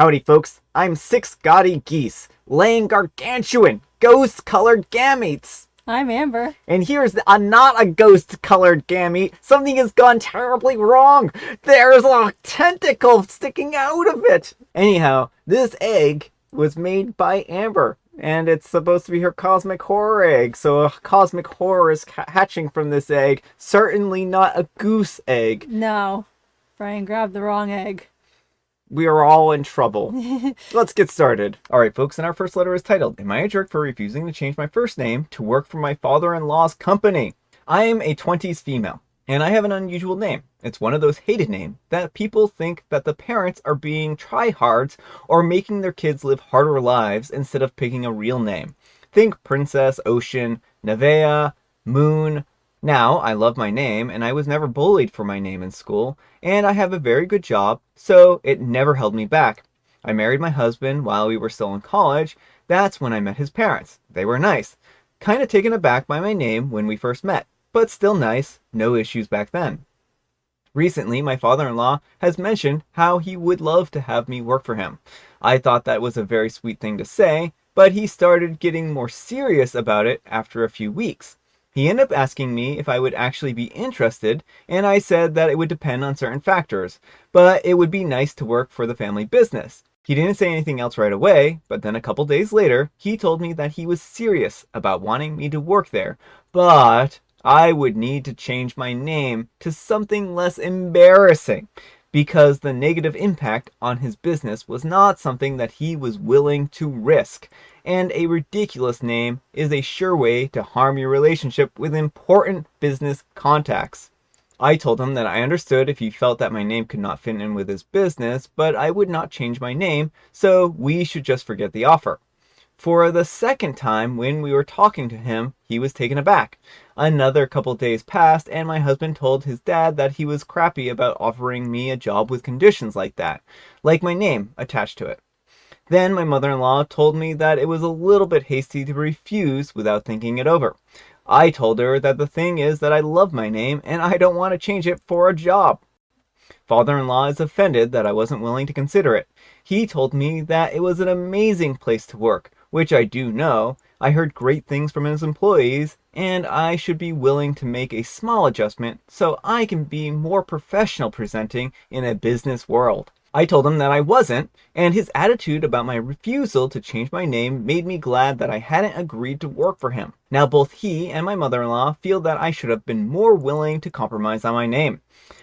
Howdy folks, I'm Six Gaudy Geese, laying gargantuan, ghost-colored gametes. I'm Amber. And here's not a ghost-colored gamete. Something has gone terribly wrong. There's a tentacle sticking out of it. Anyhow, this egg was made by Amber, and it's supposed to be her cosmic horror egg. So a cosmic horror is hatching from this egg. Certainly not a goose egg. No, Brian grabbed the wrong egg. We are all in trouble. Let's get started. Alright folks, and our first letter is titled, Am I a jerk for refusing to change my first name to work for my father-in-law's company? I am a 20s female, and I have an unusual name. It's one of those hated names that people think that the parents are being tryhards or making their kids live harder lives instead of picking a real name. Think Princess, Ocean, Nevea, Moon. Now, I love my name, and I was never bullied for my name in school, and I have a very good job, so it never held me back. I married my husband while we were still in college. That's when I met his parents. They were nice. Kind of taken aback by my name when we first met, but still nice. No issues back then. Recently, my father-in-law has mentioned how he would love to have me work for him. I thought that was a very sweet thing to say, but he started getting more serious about it after a few weeks. He ended up asking me if I would actually be interested, and I said that it would depend on certain factors, but it would be nice to work for the family business. He didn't say anything else right away, but then a couple days later, he told me that he was serious about wanting me to work there, but I would need to change my name to something less embarrassing, because the negative impact on his business was not something that he was willing to risk. And a ridiculous name is a sure way to harm your relationship with important business contacts. I told him that I understood if he felt that my name could not fit in with his business, but I would not change my name, so we should just forget the offer. For the second time, when we were talking to him, he was taken aback. Another couple days passed, and my husband told his dad that he was crappy about offering me a job with conditions like that, like my name attached to it. Then my mother-in-law told me that it was a little bit hasty to refuse without thinking it over. I told her that the thing is that I love my name and I don't want to change it for a job. Father-in-law is offended that I wasn't willing to consider it. He told me that it was an amazing place to work, which I do know. I heard great things from his employees, and I should be willing to make a small adjustment so I can be more professional presenting in a business world. I told him that I wasn't, and his attitude about my refusal to change my name made me glad that I hadn't agreed to work for him. Now both he and my mother-in-law feel that I should have been more willing to compromise on my name.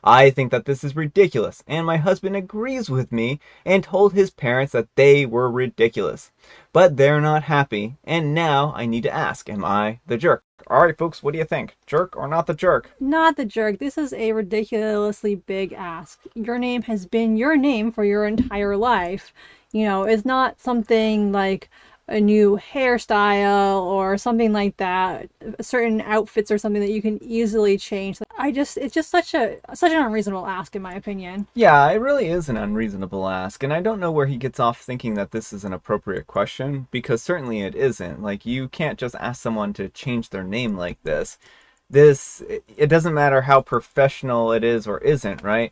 I think that this is ridiculous, and my husband agrees with me and told his parents that they were ridiculous. But they're not happy, and now I need to ask, am I the jerk? Alright folks, what do you think? Jerk or not the jerk? Not the jerk. This is a ridiculously big ask. Your name has been your name for your entire life. You know, it's not something like a new hairstyle or something like that, certain outfits or something that you can easily change. It's just such an unreasonable ask in my opinion. Yeah, it really is an unreasonable ask, and I don't know where he gets off thinking that this is an appropriate question, because certainly it isn't. Like, you can't just ask someone to change their name like this. It doesn't matter how professional it is or isn't, right?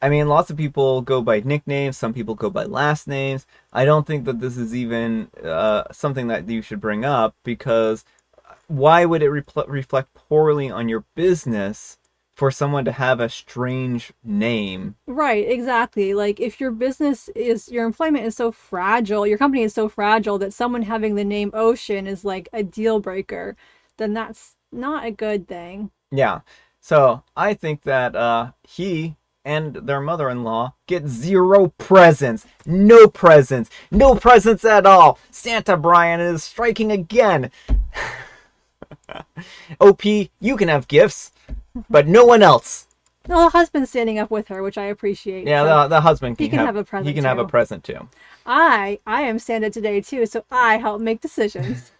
I mean, lots of people go by nicknames, some people go by last names. I don't think that this is even something that you should bring up, because why would it reflect poorly on your business for someone to have a strange name? Right, exactly. Like if your employment is so fragile, your company is so fragile that someone having the name Ocean is like a deal breaker, then that's not a good thing. Yeah. So I think that he and their mother-in-law get 0 presents. No presents. No presents at all. Santa Brian is striking again. OP, you can have gifts, but no one else. Well, the husband's standing up with her, which I appreciate. Yeah, so the husband he can have a present. He can have a present too. I am Santa today too, so I help make decisions.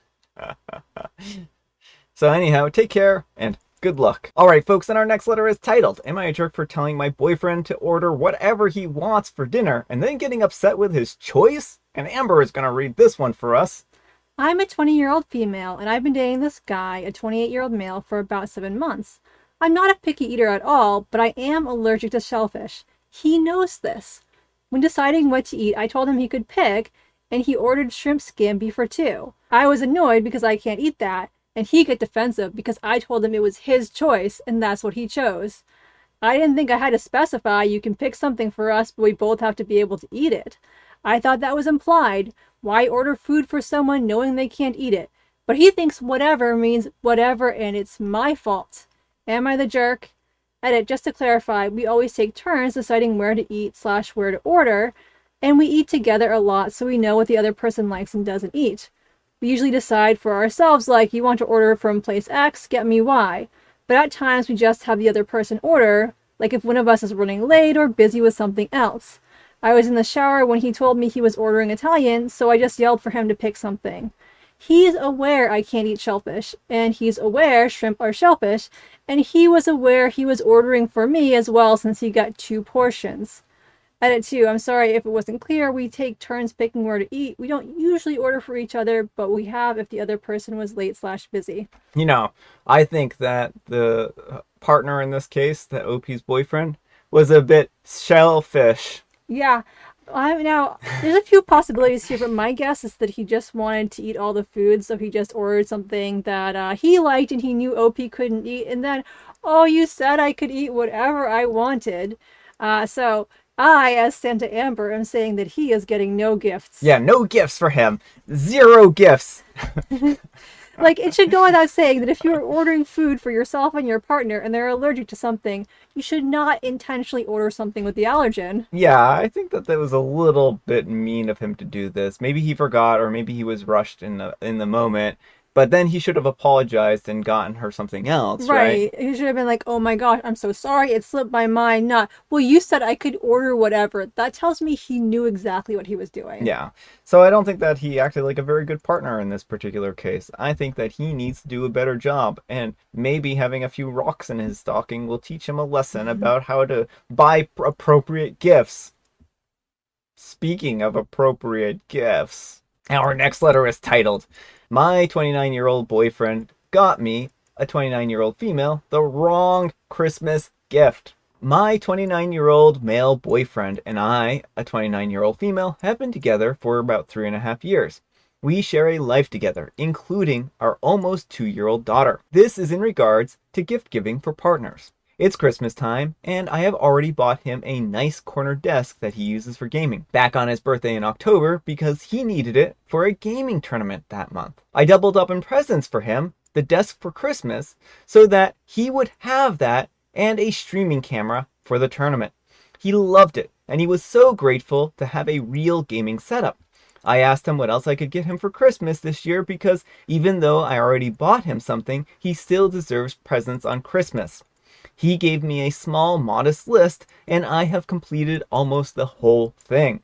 So anyhow, take care and good luck. Alright folks, and our next letter is titled, Am I a jerk for telling my boyfriend to order whatever he wants for dinner and then getting upset with his choice? And Amber is going to read this one for us. I'm a 20-year-old female, and I've been dating this guy, a 28-year-old male, for about 7 months. I'm not a picky eater at all, but I am allergic to shellfish. He knows this. When deciding what to eat, I told him he could pick, and he ordered shrimp scampi for two. I was annoyed because I can't eat that, and he got defensive because I told him it was his choice, and that's what he chose. I didn't think I had to specify you can pick something for us, but we both have to be able to eat it. I thought that was implied. Why order food for someone knowing they can't eat it? But he thinks whatever means whatever, and it's my fault. Am I the jerk? Edit, just to clarify, we always take turns deciding where to eat / where to order, and we eat together a lot so we know what the other person likes and doesn't eat. We usually decide for ourselves, like, you want to order from place X, get me Y. But at times we just have the other person order, like if one of us is running late or busy with something else. I was in the shower when he told me he was ordering Italian, so I just yelled for him to pick something. He's aware I can't eat shellfish, and he's aware shrimp are shellfish, and he was aware he was ordering for me as well since he got 2 portions. Edit 2, I'm sorry if it wasn't clear, we take turns picking where to eat. We don't usually order for each other, but we have if the other person was late / busy. You know, I think that the partner in this case, the OP's boyfriend, was a bit shellfish. Yeah. Now, there's a few possibilities here, but my guess is that he just wanted to eat all the food, so he just ordered something that he liked and he knew OP couldn't eat, and then, oh, you said I could eat whatever I wanted. So I, as Santa Amber, am saying that he is getting no gifts. Yeah, no gifts for him. 0 gifts. Like, it should go without saying that if you're ordering food for yourself and your partner and they're allergic to something, you should not intentionally order something with the allergen. Yeah, I think that was a little bit mean of him to do this. Maybe he forgot, or maybe he was rushed in the moment. But then he should have apologized and gotten her something else, right? Right. He should have been like, oh my gosh, I'm so sorry. It slipped my mind. Not, well, you said I could order whatever. That tells me he knew exactly what he was doing. Yeah. So I don't think that he acted like a very good partner in this particular case. I think that he needs to do a better job. And maybe having a few rocks in his stocking will teach him a lesson about how to buy appropriate gifts. Speaking of appropriate gifts, our next letter is titled, My 29-year-old boyfriend got me, a 29-year-old female, the wrong Christmas gift. My 29-year-old male boyfriend and I, a 29-year-old female, have been together for about 3.5 years. We share a life together, including our almost 2-year-old daughter. This is in regards to gift giving for partners. It's Christmas time, and I have already bought him a nice corner desk that he uses for gaming, back on his birthday in October because he needed it for a gaming tournament that month. I doubled up in presents for him, the desk for Christmas, so that he would have that and a streaming camera for the tournament. He loved it, and he was so grateful to have a real gaming setup. I asked him what else I could get him for Christmas this year because even though I already bought him something, he still deserves presents on Christmas. He gave me a small, modest list, and I have completed almost the whole thing.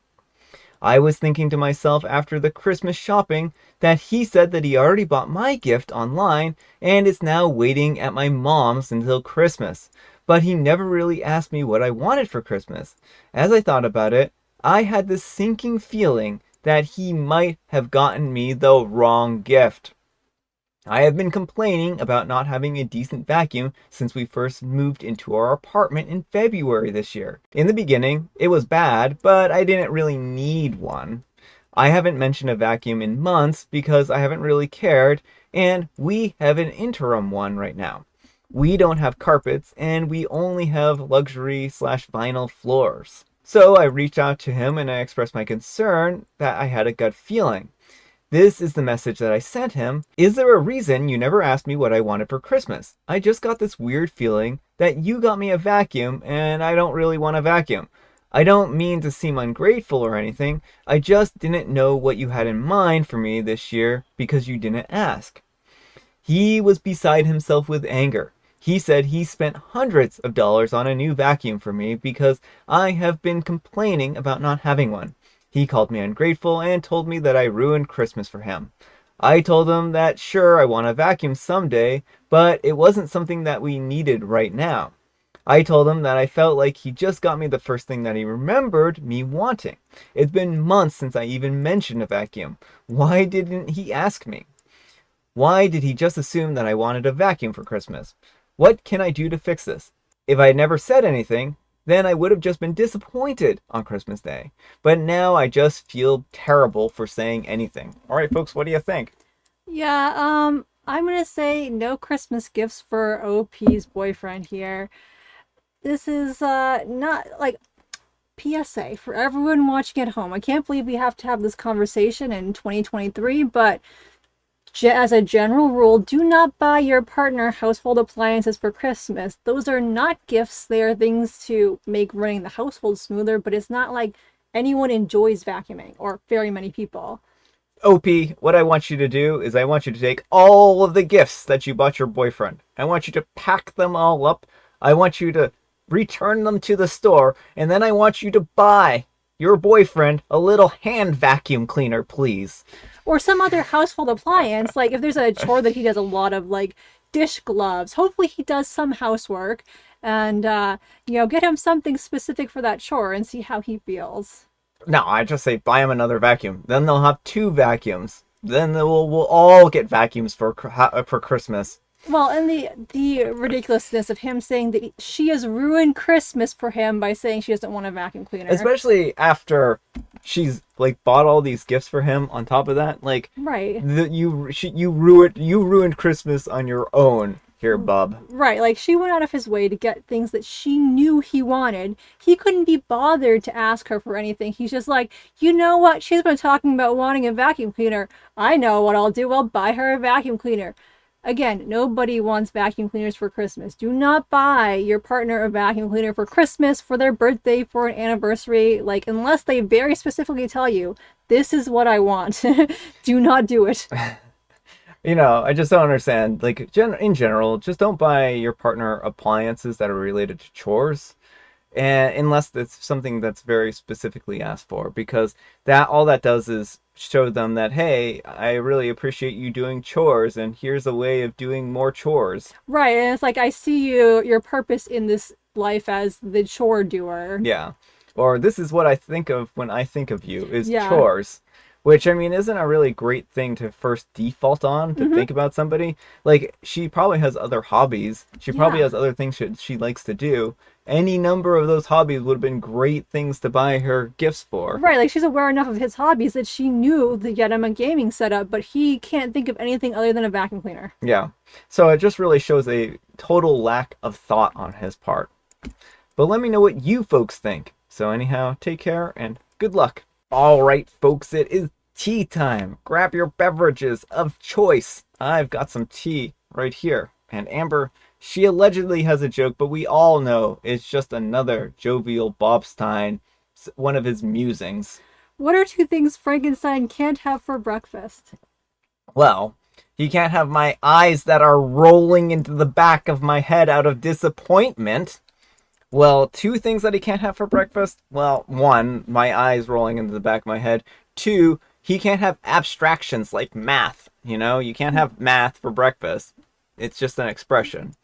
I was thinking to myself after the Christmas shopping that he said that he already bought my gift online and is now waiting at my mom's until Christmas. But he never really asked me what I wanted for Christmas. As I thought about it, I had this sinking feeling that he might have gotten me the wrong gift. I have been complaining about not having a decent vacuum since we first moved into our apartment in February this year. In the beginning, it was bad, but I didn't really need one. I haven't mentioned a vacuum in months because I haven't really cared, and we have an interim one right now. We don't have carpets, and we only have luxury / vinyl floors. So I reached out to him and I expressed my concern that I had a gut feeling. This is the message that I sent him. Is there a reason you never asked me what I wanted for Christmas? I just got this weird feeling that you got me a vacuum and I don't really want a vacuum. I don't mean to seem ungrateful or anything. I just didn't know what you had in mind for me this year because you didn't ask. He was beside himself with anger. He said he spent hundreds of dollars on a new vacuum for me because I have been complaining about not having one. He called me ungrateful and told me that I ruined Christmas for him. I told him that sure, I want a vacuum someday, but it wasn't something that we needed right now. I told him that I felt like he just got me the first thing that he remembered me wanting. It's been months since I even mentioned a vacuum. Why didn't he ask me? Why did he just assume that I wanted a vacuum for Christmas? What can I do to fix this? If I had never said anything, then I would have just been disappointed on Christmas Day. But now I just feel terrible for saying anything. All right, folks, what do you think? Yeah, I'm gonna say no Christmas gifts for OP's boyfriend here. This is not like PSA for everyone watching at home. I can't believe we have to have this conversation in 2023, but as a general rule, do not buy your partner household appliances for Christmas. Those are not gifts, they are things to make running the household smoother, but it's not like anyone enjoys vacuuming, or very many people. OP, what I want you to do is I want you to take all of the gifts that you bought your boyfriend. I want you to pack them all up. I want you to return them to the store, and then I want you to buy your boyfriend a little hand vacuum cleaner, please. Or some other household appliance, like if there's a chore that he does a lot of, like dish gloves, hopefully he does some housework, and get him something specific for that chore and see how he feels. No, I just say buy him another vacuum. Then they'll have two vacuums. Then we'll all get vacuums for Christmas. Well, and the ridiculousness of him saying that she has ruined Christmas for him by saying she doesn't want a vacuum cleaner. Especially after she's like bought all these gifts for him. On top of that, like Right. you ruined Christmas on your own here, bub. Right, like she went out of his way to get things that she knew he wanted. He couldn't be bothered to ask her for anything. He's just like, you know what? She's been talking about wanting a vacuum cleaner. I know what I'll do. I'll buy her a vacuum cleaner. Again, nobody wants vacuum cleaners for Christmas. Do not buy your partner a vacuum cleaner for Christmas, for their birthday, for an anniversary. Like, unless they very specifically tell you, this is what I want. Do not do it. I just don't understand. Like, in general, just don't buy your partner appliances that are related to chores, and unless it's something that's very specifically asked for, because that all that does is show them that, hey, I really appreciate you doing chores, and here's a way of doing more chores. Right, and it's like, I see your purpose in this life as the chore doer. Yeah. Or this is what I think of when I think of you is Yeah. chores. Which, I mean, isn't a really great thing to first default on to think about somebody. Like, she probably has other hobbies. She probably Yeah. has other things she likes to do. Any number of those hobbies would have been great things to buy her gifts for. Right, like she's aware enough of his hobbies that she knew to get him a gaming setup, but he can't think of anything other than a vacuum cleaner. Yeah. So it just really shows a total lack of thought on his part. But let me know what you folks think. So anyhow, take care and good luck. All right, folks, it is tea time. Grab your beverages of choice. I've got some tea right here. And Amber, she allegedly has a joke, but we all know it's just another jovial Bob Stein, one of his musings. What are two things Frankenstein can't have for breakfast? Well, he can't have my eyes that are rolling into the back of my head out of disappointment. Well, two things that he can't have for breakfast. Well, one, my eyes rolling into the back of my head. Two, he can't have abstractions like math. You can't have math for breakfast. It's just an expression.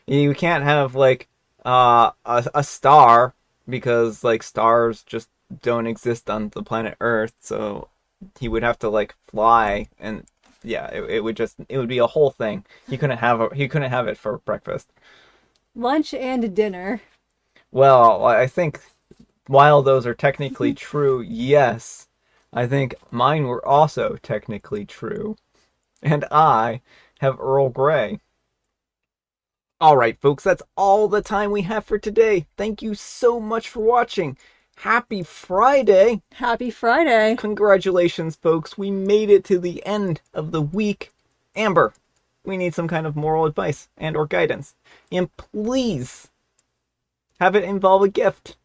You can't have like a star, because like stars just don't exist on the planet Earth. So he would have to like fly, and yeah, it would be a whole thing. He couldn't have it for breakfast. Lunch and dinner. Well, I think while those are technically true, yes, I think mine were also technically true. And I have Earl Grey. All right, folks, that's all the time we have for today. Thank you so much for watching. Happy Friday. Happy Friday. Congratulations, folks. We made it to the end of the week. Amber, we need some kind of moral advice and or guidance. And please have it involve a gift.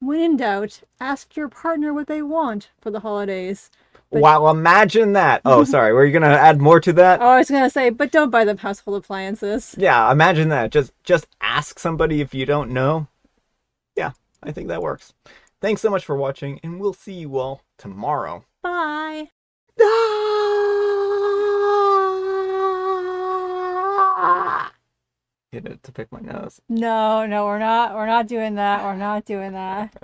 When in doubt, ask your partner what they want for the holidays. But... Wow, imagine that. Oh, sorry. Were you going to add more to that? Oh, I was going to say, but don't buy them household appliances. Yeah, imagine that. Just ask somebody if you don't know. Yeah, I think that works. Thanks so much for watching, and we'll see you all tomorrow. Bye. Hit it to pick my nose. No, we're not doing that. We're not doing that.